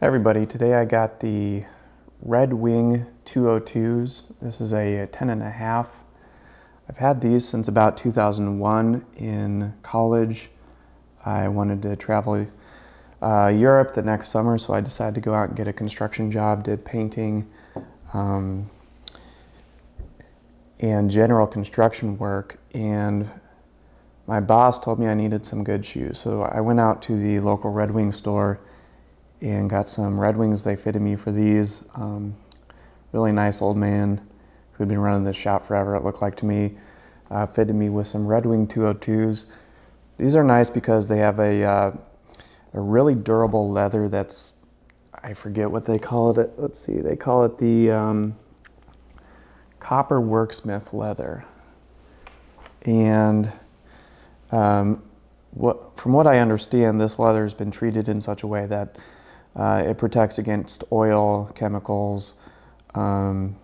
Hey everybody, today I got the Redwing 202s. This is a 10 and a half. I've had these since about 2001 in college. I wanted to travel Europe the next summer, so I decided to go out and get a construction job, did painting and general construction work, and my boss told me I needed some good shoes. So I went out to the local Redwing store and got some Redwings. They fitted me for these. Really nice old man who'd been running this shop forever, it looked like to me, fitted me with some Redwing 202s. These are nice because they have a really durable leather that's, I forget what they call it. Let's see, they call it the copper worksmith leather. And from what I understand, this leather has been treated in such a way that it protects against oil, chemicals, some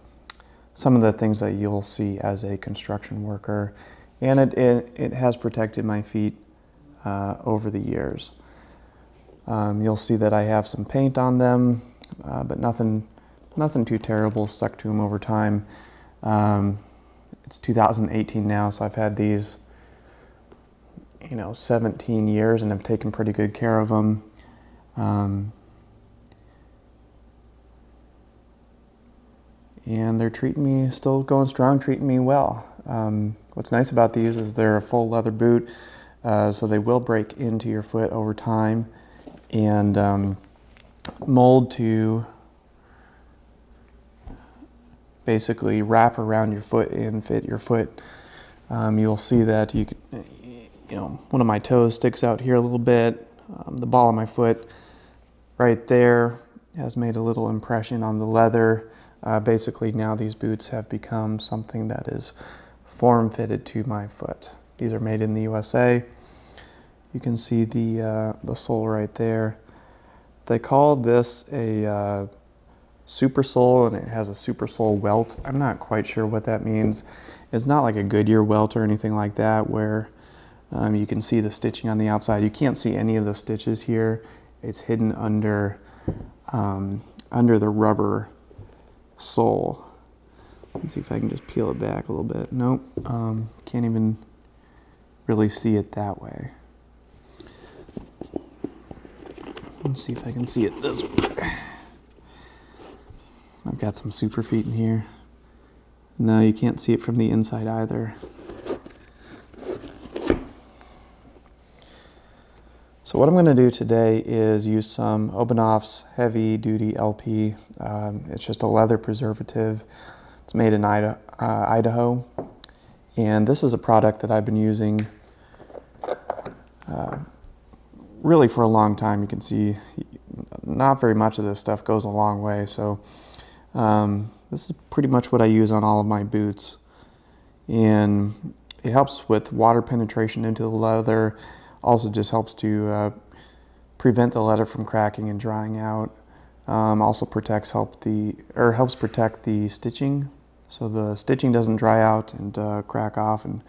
of the things that you'll see as a construction worker. And it has protected my feet over the years. You'll see that I have some paint on them, but nothing too terrible stuck to them over time. It's 2018 now, so I've had these 17 years and have taken pretty good care of them. And they're still going strong, treating me well. What's nice about these is they're a full leather boot, so they will break into your foot over time and mold to basically wrap around your foot and fit your foot. You'll see that one of my toes sticks out here a little bit. The ball of my foot right there has made a little impression on the leather. Basically now these boots have become something that is form-fitted to my foot. These are made in the USA. You can see the sole right there. They call this a super sole, and it has a super sole welt. I'm not quite sure what that means. It's not like a Goodyear welt or anything like that where you can see the stitching on the outside. You can't see any of the stitches here. It's hidden under the rubber sole. Let's see if I can just peel it back a little bit. Nope, can't even really see it that way. Let's see if I can see it this way. I've got some super feet in here. No, you can't see it from the inside either. So what I'm going to do today is use some Obenauf's heavy duty LP. It's just a leather preservative. It's made in Idaho. And this is a product that I've been using really for a long time. You can see not very much of this stuff goes a long way. So this is pretty much what I use on all of my boots. And it helps with water penetration into the leather. Also just helps to prevent the leather from cracking and drying out. Also helps protect the stitching, so the stitching doesn't dry out and crack off, and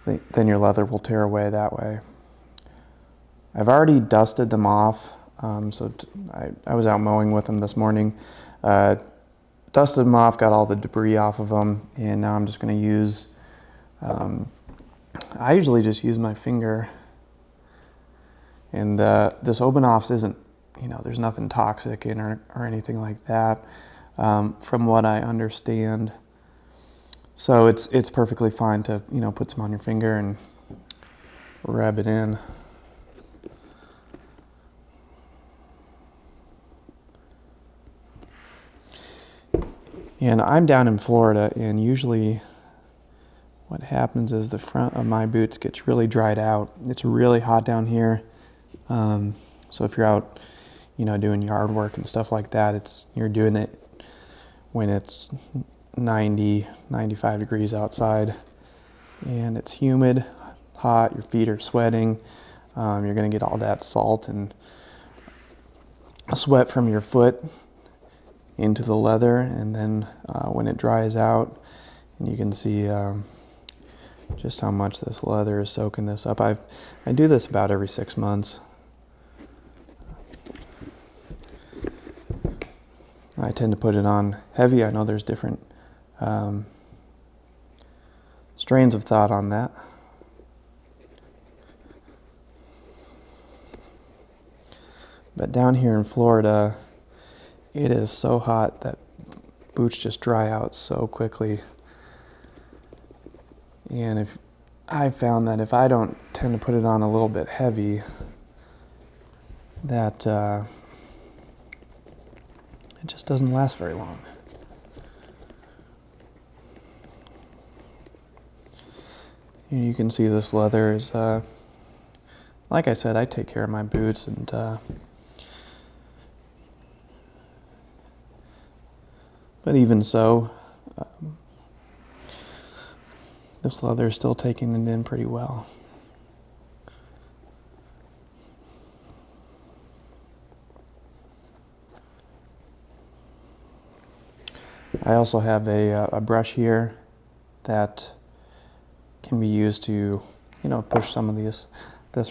then your leather will tear away that way. I've already dusted them off, I was out mowing with them this morning. Dusted them off, got all the debris off of them, and now I'm just going to use I usually just use my finger, and this Obenauf's isn't, there's nothing toxic in or anything like that, from what I understand. So it's perfectly fine to, put some on your finger and rub it in. And I'm down in Florida, and usually what happens is the front of my boots gets really dried out. It's really hot down here. So if you're out, doing yard work and stuff like that, you're doing it when it's 90, 95 degrees outside and it's humid, hot, your feet are sweating. You're going to get all that salt and sweat from your foot into the leather, and then when it dries out, and you can see just how much this leather is soaking this up. I do this about every 6 months. I tend to put it on heavy. I know there's different strains of thought on that. But down here in Florida, it is so hot that boots just dry out so quickly. And if I found that if I don't tend to put it on a little bit heavy, that it just doesn't last very long. And you can see this leather is, like I said, I take care of my boots, and but even so, this leather is still taking it in pretty well. I also have a brush here that can be used to, push some of this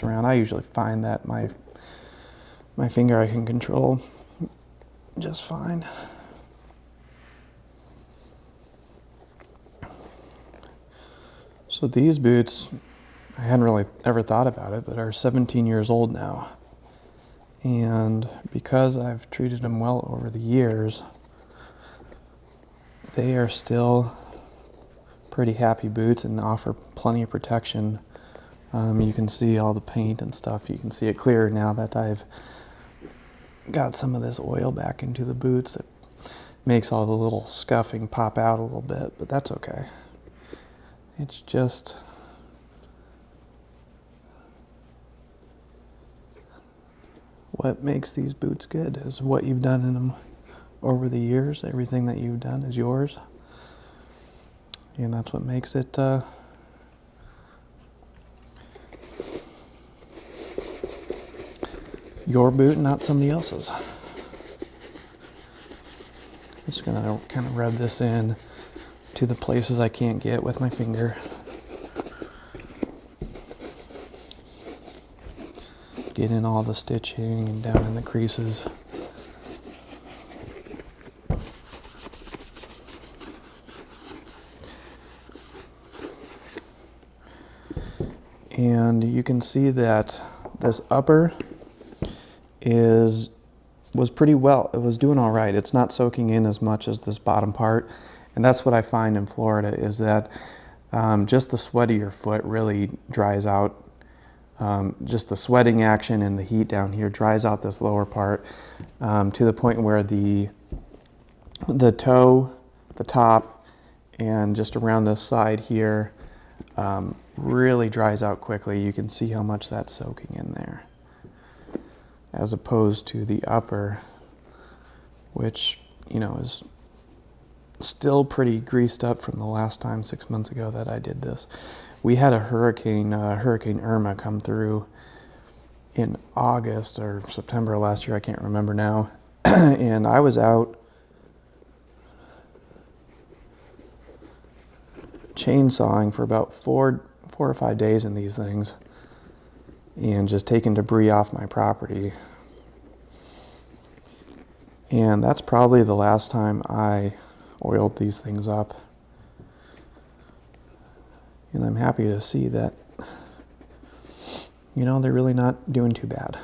around. I usually find that my finger I can control just fine. So these boots, I hadn't really ever thought about it, but are 17 years old now. And because I've treated them well over the years, they are still pretty happy boots and offer plenty of protection. You can see all the paint and stuff. You can see it clearer now that I've got some of this oil back into the boots that makes all the little scuffing pop out a little bit, but that's okay. It's just what makes these boots good is what you've done in them over the years. Everything that you've done is yours. And that's what makes it your boot, not somebody else's. I'm just gonna kind of rub this in to the places I can't get with my finger. Get in all the stitching and down in the creases. And you can see that this upper was pretty well. It was doing all right. It's not soaking in as much as this bottom part. And that's what I find in Florida is that just the sweat of your foot really dries out. Just the sweating action and the heat down here dries out this lower part to the point where the toe, the top, and just around the side here really dries out quickly. You can see how much that's soaking in there, as opposed to the upper, which is still pretty greased up from the last time 6 months ago that I did this. We had a Hurricane Irma come through in August or September last year, I can't remember now. And I was out chainsawing for about four or 5 days in these things and just taking debris off my property. And that's probably the last time I oiled these things up. And I'm happy to see that, they're really not doing too bad.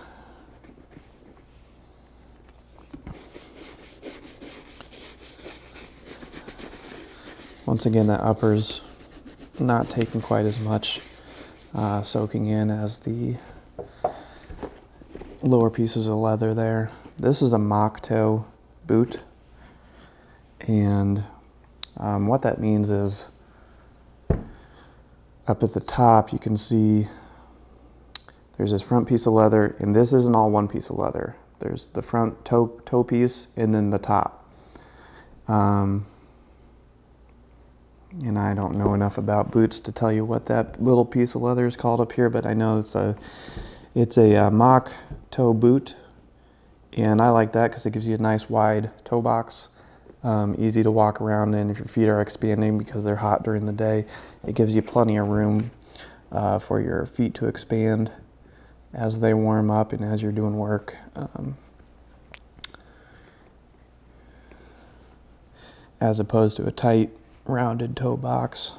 Once again, that upper's not taking quite as much soaking in as the lower pieces of leather there. This is a mock toe boot. And what that means is up at the top, you can see there's this front piece of leather, and this isn't all one piece of leather. There's the front toe piece and then the top. And I don't know enough about boots to tell you what that little piece of leather is called up here, but I know it's a mock toe boot, and I like that because it gives you a nice wide toe box. Easy to walk around in if your feet are expanding because they're hot during the day. It gives you plenty of room for your feet to expand as they warm up and as you're doing work. as opposed to a tight, rounded toe box.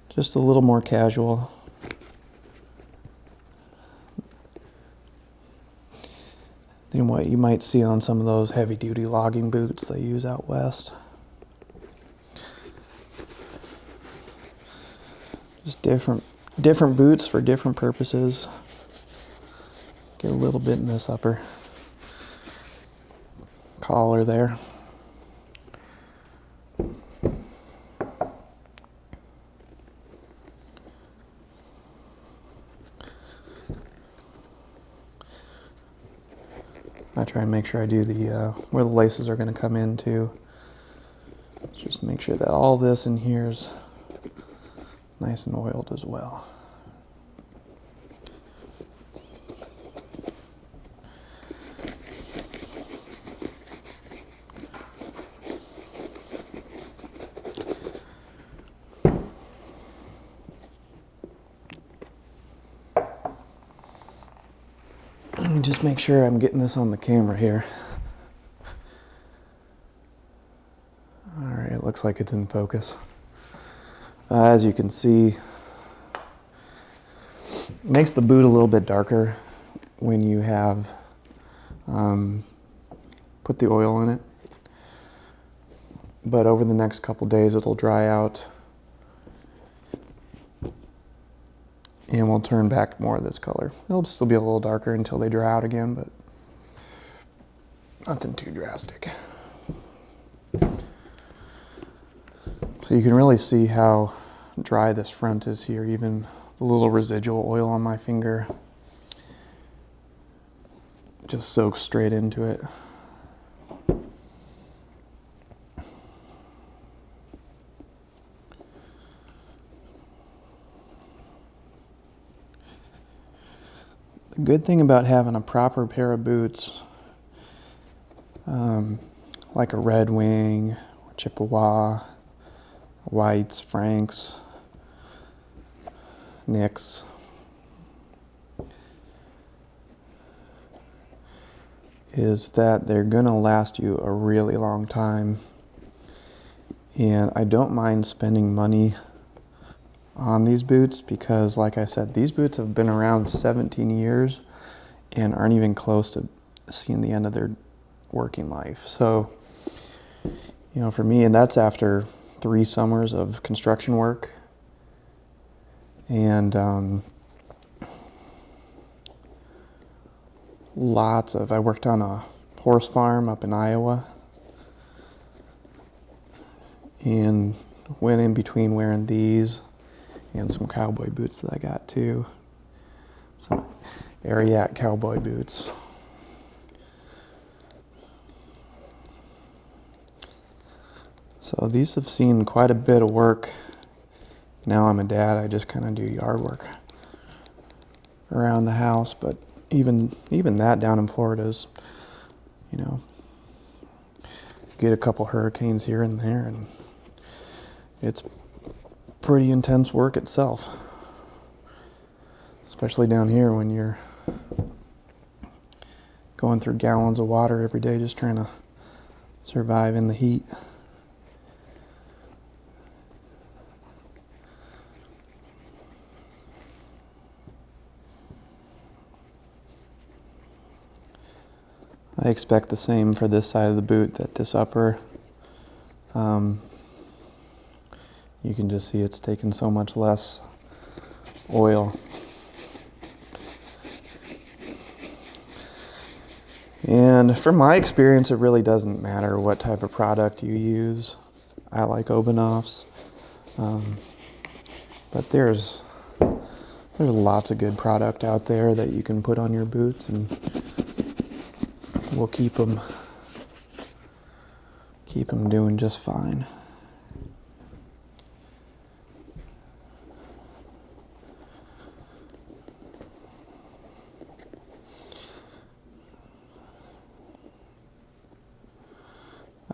Just a little more casual. Than what you might see on some of those heavy-duty logging boots they use out west. Just different boots for different purposes. Get a little bit in this upper collar there. I try and make sure I do the where the laces are going to come in too. Just make sure that all this in here is nice and oiled as well. Let me just make sure I'm getting this on the camera here. Alright, it looks like it's in focus. As you can see, it makes the boot a little bit darker when you have put the oil in it. But over the next couple days it'll dry out and we'll turn back more of this color. It'll still be a little darker until they dry out again, but nothing too drastic. So you can really see how dry this front is here, even the little residual oil on my finger just soaks straight into it. The good thing about having a proper pair of boots, like a Redwing, Chippewa, Whites, Franks, Nicks, is that they're going to last you a really long time. And I don't mind spending money on these boots because, like I said, these boots have been around 17 years and aren't even close to seeing the end of their working life. So, you know, for me, and that's after 3 summers of construction work and I worked on a horse farm up in Iowa and went in between wearing these and some cowboy boots that I got too. Some Ariat cowboy boots. So these have seen quite a bit of work. Now I'm a dad, I just kind of do yard work around the house, but even that down in Florida is, you know, get a couple hurricanes here and there and it's pretty intense work itself, especially down here when you're going through gallons of water every day just trying to survive in the heat. I expect the same for this side of the boot, that this upper, you can just see it's taken so much less oil. And from my experience, it really doesn't matter what type of product you use. I like Obenaufs, but there's lots of good product out there that you can put on your boots and we'll keep them doing just fine.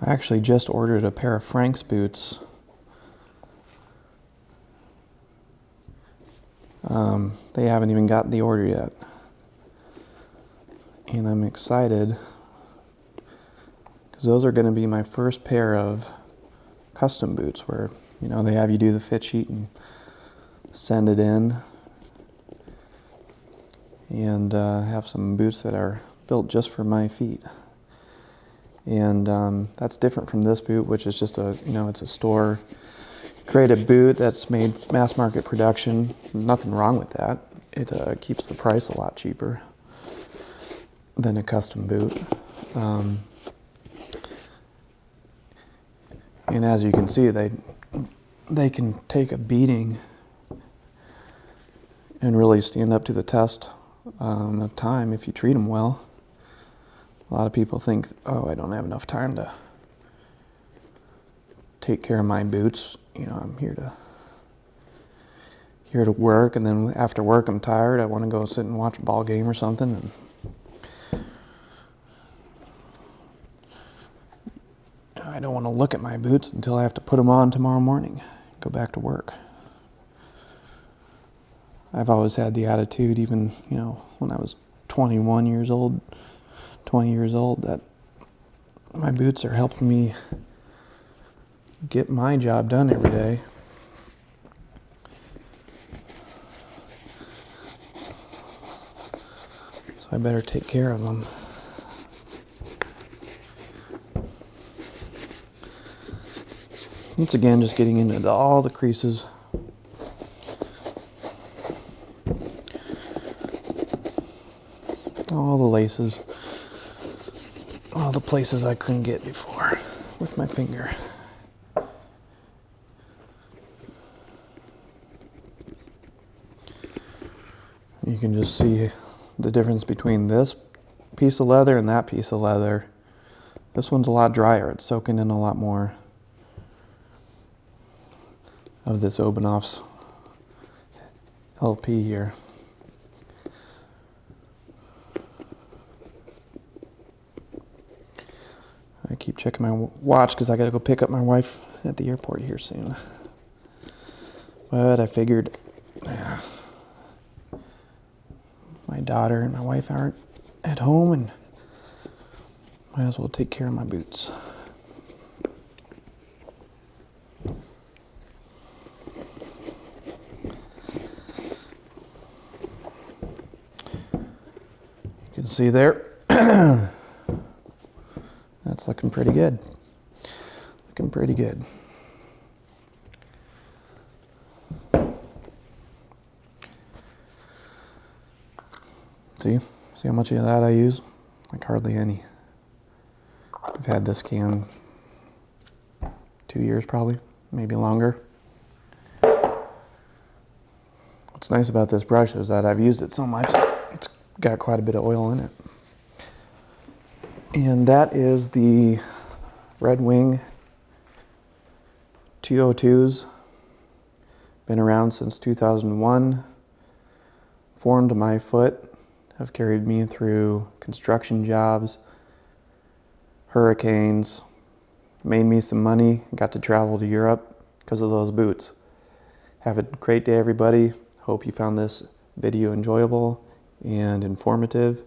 I actually just ordered a pair of Frank's boots. They haven't even gotten the order yet. And I'm excited because those are going to be my first pair of custom boots where, you know, they have you do the fit sheet and send it in, and have some boots that are built just for my feet. And that's different from this boot, which is just a, you know, it's a store created boot that's made mass market production. Nothing wrong with that. It keeps the price a lot cheaper than a custom boot. And as you can see, they can take a beating and really stand up to the test of time if you treat them well. A lot of people think, oh, I don't have enough time to take care of my boots. You know, I'm here to work, and then after work I'm tired. I want to go sit and watch a ball game or something. And I don't want to look at my boots until I have to put them on tomorrow morning, go back to work. I've always had the attitude, even, you know, when I was 20 years old, that my boots are helping me get my job done every day. So I better take care of them. Once again, just getting into all the creases. All the laces. All the places I couldn't get before with my finger. You can just see the difference between this piece of leather and that piece of leather. This one's a lot drier. It's soaking in a lot more of this Obenauf's LP here. I keep checking my watch because I gotta go pick up my wife at the airport here soon. But I figured, my daughter and my wife aren't at home, and might as well take care of my boots. You can see there, that's looking pretty good. Looking pretty good. See how much of that I use? Like hardly any. I've had this can 2 years probably, maybe longer. What's nice about this brush is that I've used it so much, it's got quite a bit of oil in it. And that is the Redwing 202s. Been around since 2001. Formed my foot. Have carried me through construction jobs, hurricanes, made me some money, got to travel to Europe because of those boots. Have a great day, everybody. Hope you found this video enjoyable and informative.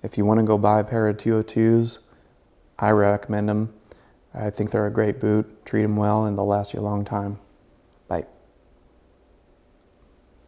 If you want to go buy a pair of 202s, I recommend them. I think they're a great boot. Treat them well and they'll last you a long time.